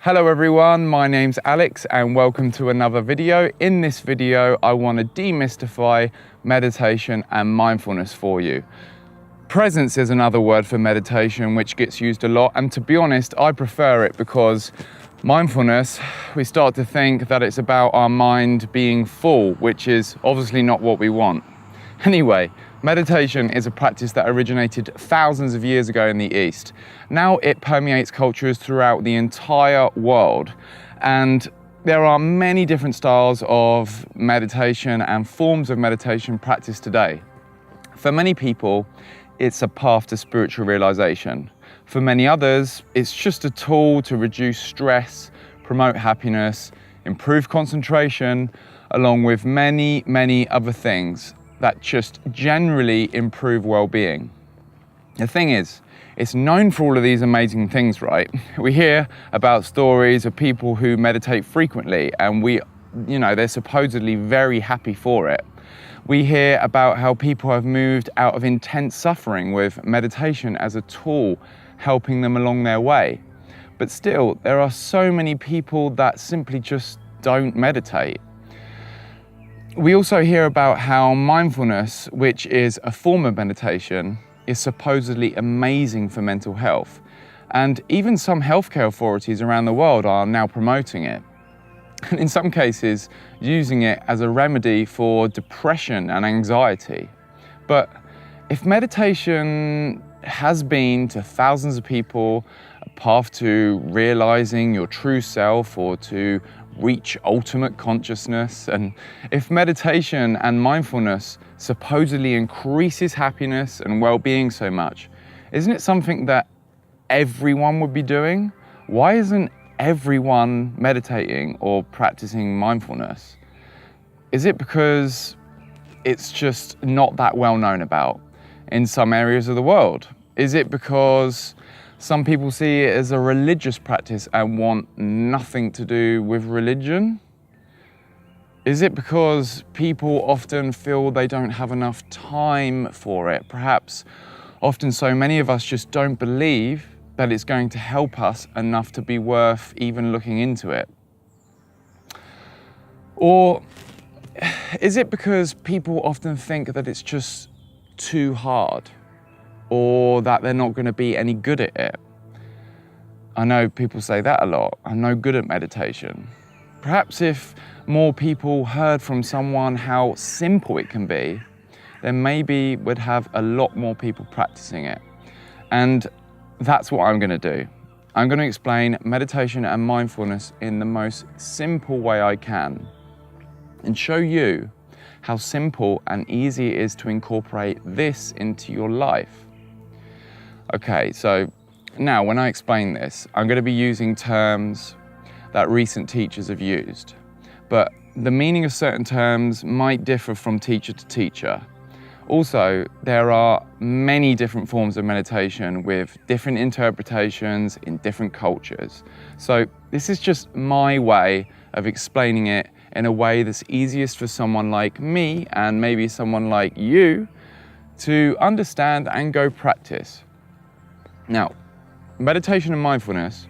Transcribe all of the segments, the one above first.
Hello everyone, my name's Alex and welcome to another video. In this video, I want to demystify meditation and mindfulness for you. Presence is another word for meditation which gets used a lot, and to be honest, I prefer it because mindfulness, we start to think that it's about our mind being full, which is obviously not what we want. Anyway, meditation is a practice that originated thousands of years ago in the East. Now it permeates cultures throughout the entire world, and there are many different styles of meditation and forms of meditation practiced today. For many people, it's a path to spiritual realization. For many others, it's just a tool to reduce stress, promote happiness, improve concentration, along with many other things that just generally improve well-being. The thing is, it's known for all of these amazing things, right? We hear about stories of people who meditate frequently and they're supposedly very happy for it. We hear about how people have moved out of intense suffering with meditation as a tool helping them along their way. But still, there are so many people that simply just don't meditate. We also hear about how mindfulness, which is a form of meditation, is supposedly amazing for mental health. And even some healthcare authorities around the world are now promoting it. And in some cases, using it as a remedy for depression and anxiety. But if meditation has been to thousands of people a path to realizing your true self or to reach ultimate consciousness, and if meditation and mindfulness supposedly increases happiness and well-being so much, isn't it something that everyone would be doing? Why isn't everyone meditating or practicing mindfulness? Is it because it's just not that well known about in some areas of the world? Is it because some people see it as a religious practice and want nothing to do with religion? Is it because people often feel they don't have enough time for it? Perhaps often so many of us just don't believe that it's going to help us enough to be worth even looking into it. Or is it because people often think that it's just too hard, or that they're not going to be any good at it? I know people say that a lot. I'm no good at meditation. Perhaps if more people heard from someone how simple it can be, then maybe we'd have a lot more people practicing it. And that's what I'm going to do. I'm going to explain meditation and mindfulness in the most simple way I can and show you how simple and easy it is to incorporate this into your life. Okay, so now when I explain this, I'm going to be using terms that recent teachers have used, but the meaning of certain terms might differ from teacher to teacher. Also, there are many different forms of meditation with different interpretations in different cultures. So this is just my way of explaining it in a way that's easiest for someone like me and maybe someone like you to understand and go practice. Now, meditation and mindfulness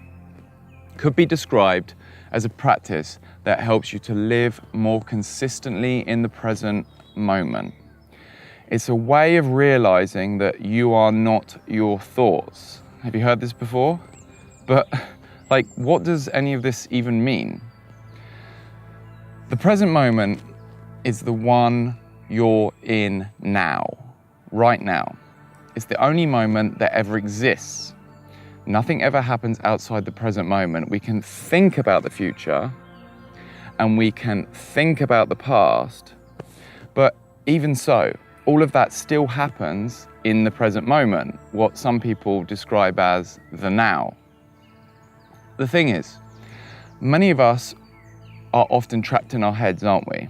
could be described as a practice that helps you to live more consistently in the present moment. It's a way of realizing that you are not your thoughts. Have you heard this before? But what does any of this even mean? The present moment is the one you're in now, right now. It's the only moment that ever exists. Nothing ever happens outside the present moment. We can think about the future and we can think about the past, but even so, all of that still happens in the present moment, what some people describe as the now. The thing is, many of us are often trapped in our heads, aren't we?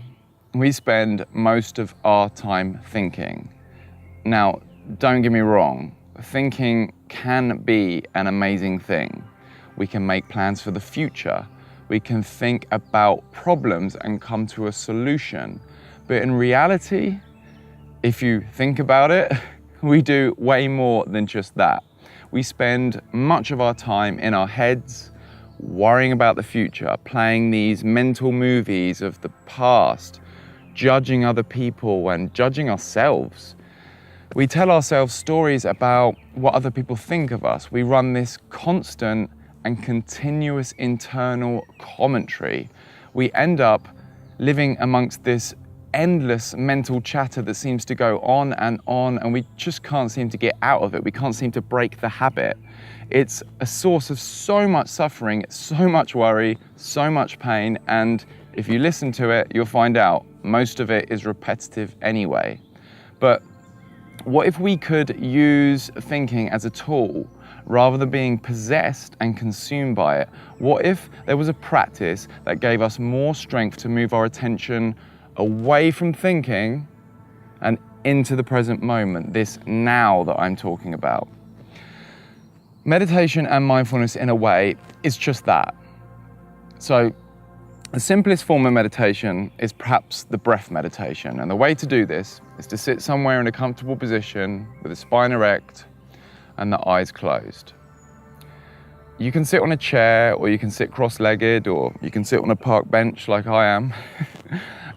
We spend most of our time thinking. Now, don't get me wrong, thinking can be an amazing thing. We can make plans for the future. We can think about problems and come to a solution. But in reality, if you think about it, we do way more than just that. We spend much of our time in our heads, worrying about the future, playing these mental movies of the past, judging other people and judging ourselves. We tell ourselves stories about what other people think of us. We run this constant and continuous internal commentary. We end up living amongst this endless mental chatter that seems to go on, and we just can't seem to get out of it. We can't seem to break the habit. It's a source of so much suffering, so much worry, so much pain, and if you listen to it, you'll find out most of it is repetitive anyway. But what if we could use thinking as a tool rather than being possessed and consumed by it? What if there was a practice that gave us more strength to move our attention away from thinking and into the present moment, this now that I'm talking about? Meditation and mindfulness, in a way, is just that. So the simplest form of meditation is perhaps the breath meditation. And the way to do this is to sit somewhere in a comfortable position with the spine erect and the eyes closed. You can sit on a chair, or you can sit cross-legged, or you can sit on a park bench like I am.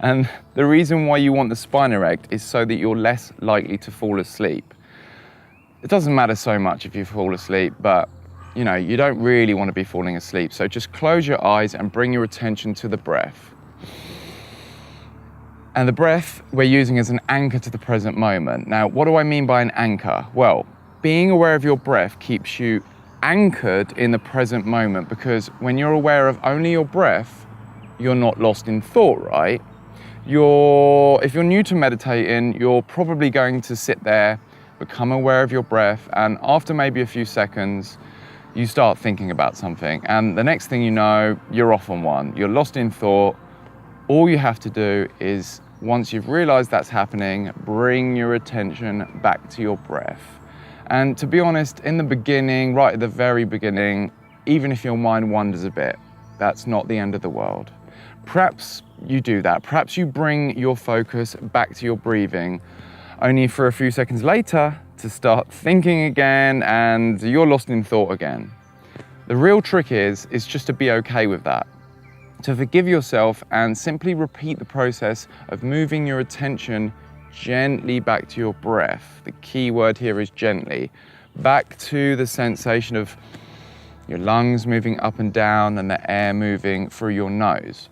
And the reason why you want the spine erect is so that you're less likely to fall asleep. It doesn't matter so much if you fall asleep, but you don't really want to be falling asleep. So just close your eyes and bring your attention to the breath. And the breath we're using as an anchor to the present moment. Now, what do I mean by an anchor? Well, being aware of your breath keeps you anchored in the present moment, because when you're aware of only your breath, you're not lost in thought, right? If you're new to meditating, you're probably going to sit there, become aware of your breath, and after maybe a few seconds, you start thinking about something, and the next thing you know, you're off on one. You're lost in thought. All you have to do is, once you've realized that's happening, bring your attention back to your breath. And to be honest, in the beginning, right at the very beginning, even if your mind wanders a bit, that's not the end of the world. Perhaps you do that. Perhaps you bring your focus back to your breathing, only for a few seconds later to start thinking again, and you're lost in thought again. The real trick is just to be okay with that, to forgive yourself and simply repeat the process of moving your attention gently back to your breath. The key word here is gently, back to the sensation of your lungs moving up and down and the air moving through your nose.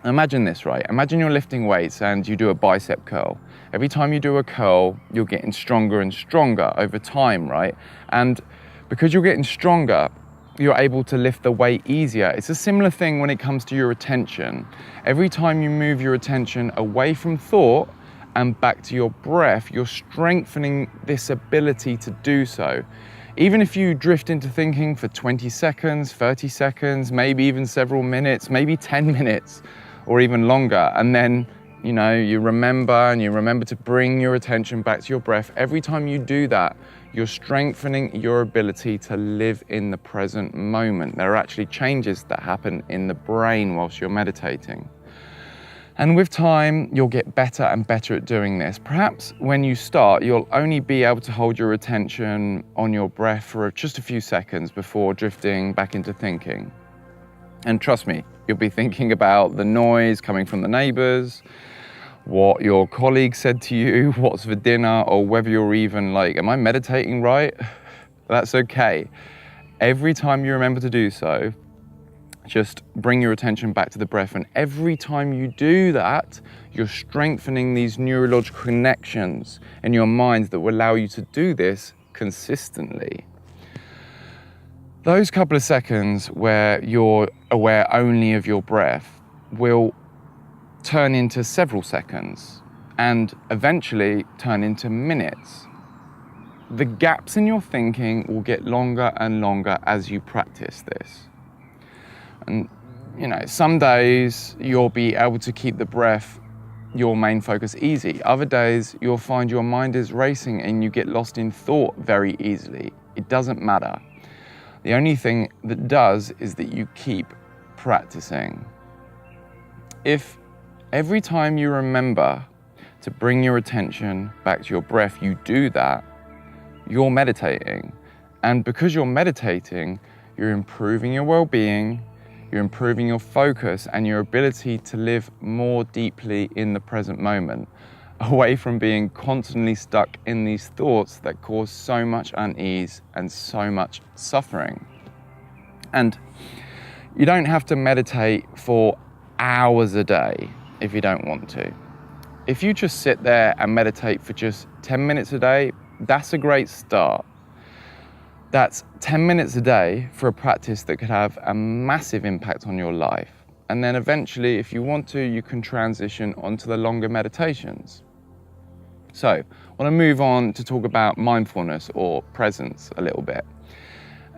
Imagine this, right? Imagine you're lifting weights and you do a bicep curl. Every time you do a curl, you're getting stronger and stronger over time, right? And because you're getting stronger, you're able to lift the weight easier. It's a similar thing when it comes to your attention. Every time you move your attention away from thought and back to your breath, you're strengthening this ability to do so. Even if you drift into thinking for 20 seconds, 30 seconds, maybe even several minutes, maybe 10 minutes, or even longer, and then you remember to bring your attention back to your breath. Every time you do that, you're strengthening your ability to live in the present moment. There are actually changes that happen in the brain whilst you're meditating. And with time, you'll get better and better at doing this. Perhaps when you start, you'll only be able to hold your attention on your breath for just a few seconds before drifting back into thinking. And trust me, you'll be thinking about the noise coming from the neighbors, what your colleague said to you, what's for dinner, or whether you're even like, am I meditating right? That's okay. Every time you remember to do so, just bring your attention back to the breath. And every time you do that, you're strengthening these neurological connections in your mind that will allow you to do this consistently. Those couple of seconds where you're aware only of your breath will turn into several seconds and eventually turn into minutes. The gaps in your thinking will get longer and longer as you practice this. And some days you'll be able to keep the breath your main focus easy. Other days you'll find your mind is racing and you get lost in thought very easily. It doesn't matter. The only thing that does is that you keep practicing. If every time you remember to bring your attention back to your breath, you do that, you're meditating. And because you're meditating, you're improving your well-being, you're improving your focus and your ability to live more deeply in the present moment, away from being constantly stuck in these thoughts that cause so much unease and so much suffering. And you don't have to meditate for hours a day if you don't want to. If you just sit there and meditate for just 10 minutes a day, that's a great start. That's 10 minutes a day for a practice that could have a massive impact on your life. And then eventually, if you want to, you can transition onto the longer meditations. So I want to move on to talk about mindfulness or presence a little bit.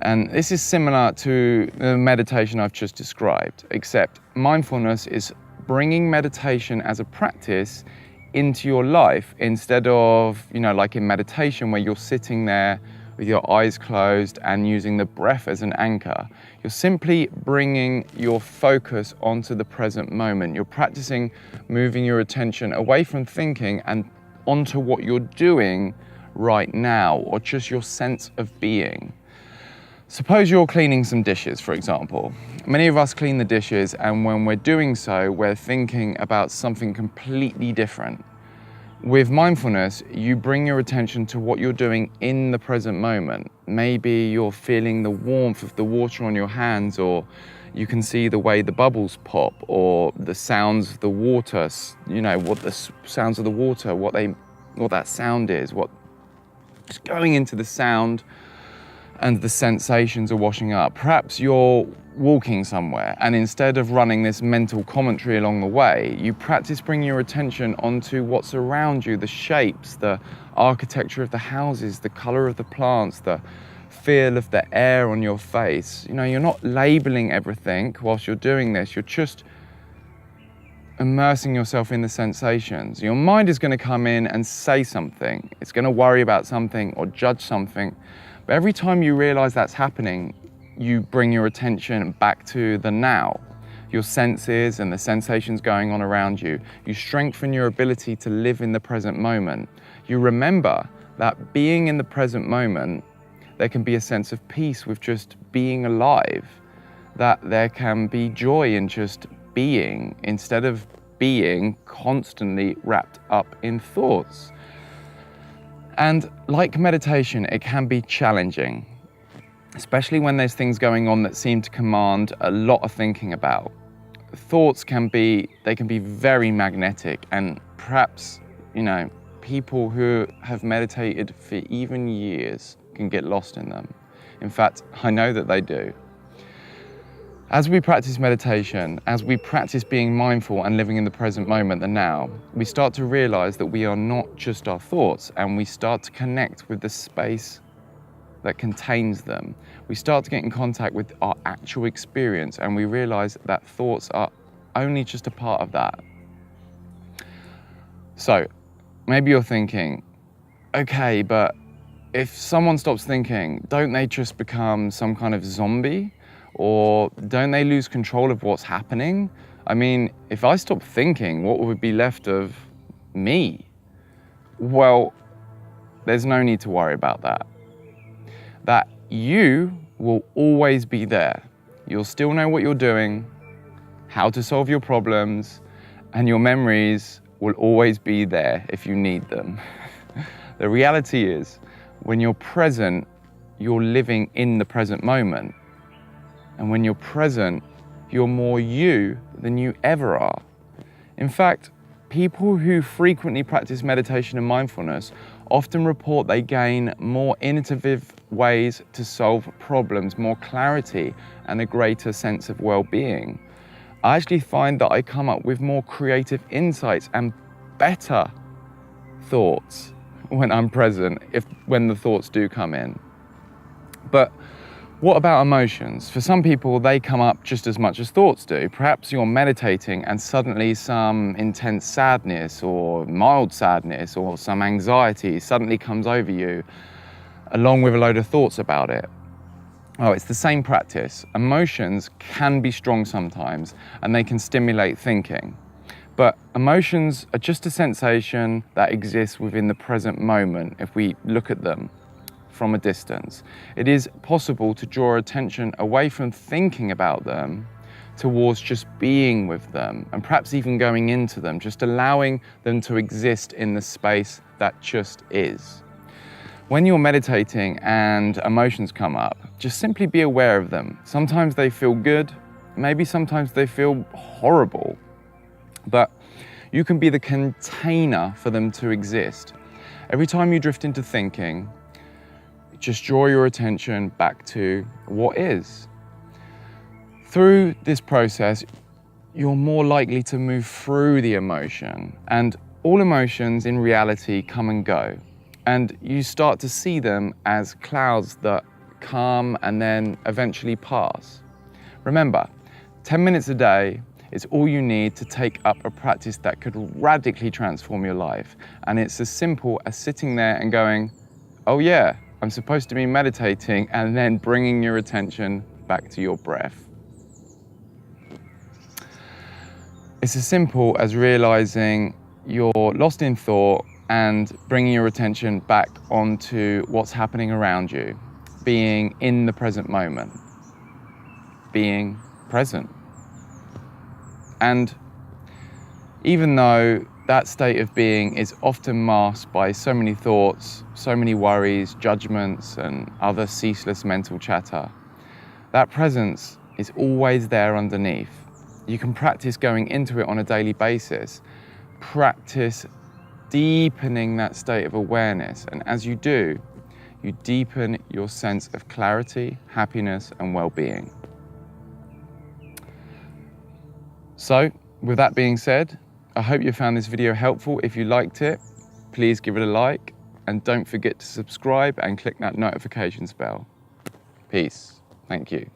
And this is similar to the meditation I've just described, except mindfulness is bringing meditation as a practice into your life instead of, like in meditation where you're sitting there with your eyes closed and using the breath as an anchor. You're simply bringing your focus onto the present moment. You're practicing moving your attention away from thinking and onto what you're doing right now, or just your sense of being. Suppose you're cleaning some dishes, for example. Many of us clean the dishes, and when we're doing so, we're thinking about something completely different. With mindfulness, you bring your attention to what you're doing in the present moment. Maybe you're feeling the warmth of the water on your hands, or you can see the way the bubbles pop, or the sounds of the water, what the sounds of the water, what that sound is, just going into the sound and the sensations are washing up. Perhaps you're walking somewhere, and instead of running this mental commentary along the way, you practice bringing your attention onto what's around you, the shapes, the architecture of the houses, the color of the plants, the feel of the air on your face. You're not labeling everything whilst you're doing this, you're just immersing yourself in the sensations. Your mind is going to come in and say something. It's going to worry about something or judge something. But every time you realize that's happening, you bring your attention back to the now, your senses and the sensations going on around you. You strengthen your ability to live in the present moment. You remember that being in the present moment, there can be a sense of peace with just being alive, that there can be joy in just being instead of being constantly wrapped up in thoughts. And like meditation, it can be challenging, especially when there's things going on that seem to command a lot of thinking about. Thoughts can be very magnetic, and perhaps, people who have meditated for even years can get lost in them. In fact, I know that they do. As we practice meditation, as we practice being mindful and living in the present moment, the now, we start to realize that we are not just our thoughts, and we start to connect with the space that contains them. We start to get in contact with our actual experience, and we realize that thoughts are only just a part of that. So maybe you're thinking, okay, but if someone stops thinking, don't they just become some kind of zombie? Or don't they lose control of what's happening? I mean, if I stop thinking, what would be left of me? Well, there's no need to worry about that. That you will always be there. You'll still know what you're doing, how to solve your problems, and your memories will always be there if you need them. The reality is, when you're present, you're living in the present moment. And when you're present, you're more you than you ever are. In fact, people who frequently practice meditation and mindfulness often report they gain more innovative ways to solve problems, more clarity, and a greater sense of well-being. I actually find that I come up with more creative insights and better thoughts when I'm present, when the thoughts do come in. But what about emotions? For some people, they come up just as much as thoughts do. Perhaps you're meditating and suddenly some intense sadness or mild sadness or some anxiety suddenly comes over you, along with a load of thoughts about it. Oh, it's the same practice. Emotions can be strong sometimes, and they can stimulate thinking. But emotions are just a sensation that exists within the present moment if we look at them from a distance. It is possible to draw attention away from thinking about them towards just being with them, and perhaps even going into them, just allowing them to exist in the space that just is. When you're meditating and emotions come up, just simply be aware of them. Sometimes they feel good, maybe sometimes they feel horrible, but you can be the container for them to exist. Every time you drift into thinking, just draw your attention back to what is. Through this process, you're more likely to move through the emotion, and all emotions in reality come and go, and you start to see them as clouds that come and then eventually pass. Remember, 10 minutes a day is all you need to take up a practice that could radically transform your life, and it's as simple as sitting there and going, oh yeah, I'm supposed to be meditating, and then bringing your attention back to your breath. It's as simple as realizing you're lost in thought and bringing your attention back onto what's happening around you, being in the present moment, being present. And even though that state of being is often masked by so many thoughts, so many worries, judgments, and other ceaseless mental chatter, that presence is always there underneath. You can practice going into it on a daily basis. Practice deepening that state of awareness. And as you do, you deepen your sense of clarity, happiness, and well-being. So, with that being said, I hope you found this video helpful. If you liked it, please give it a like, and don't forget to subscribe and click that notifications bell. Peace. Thank you.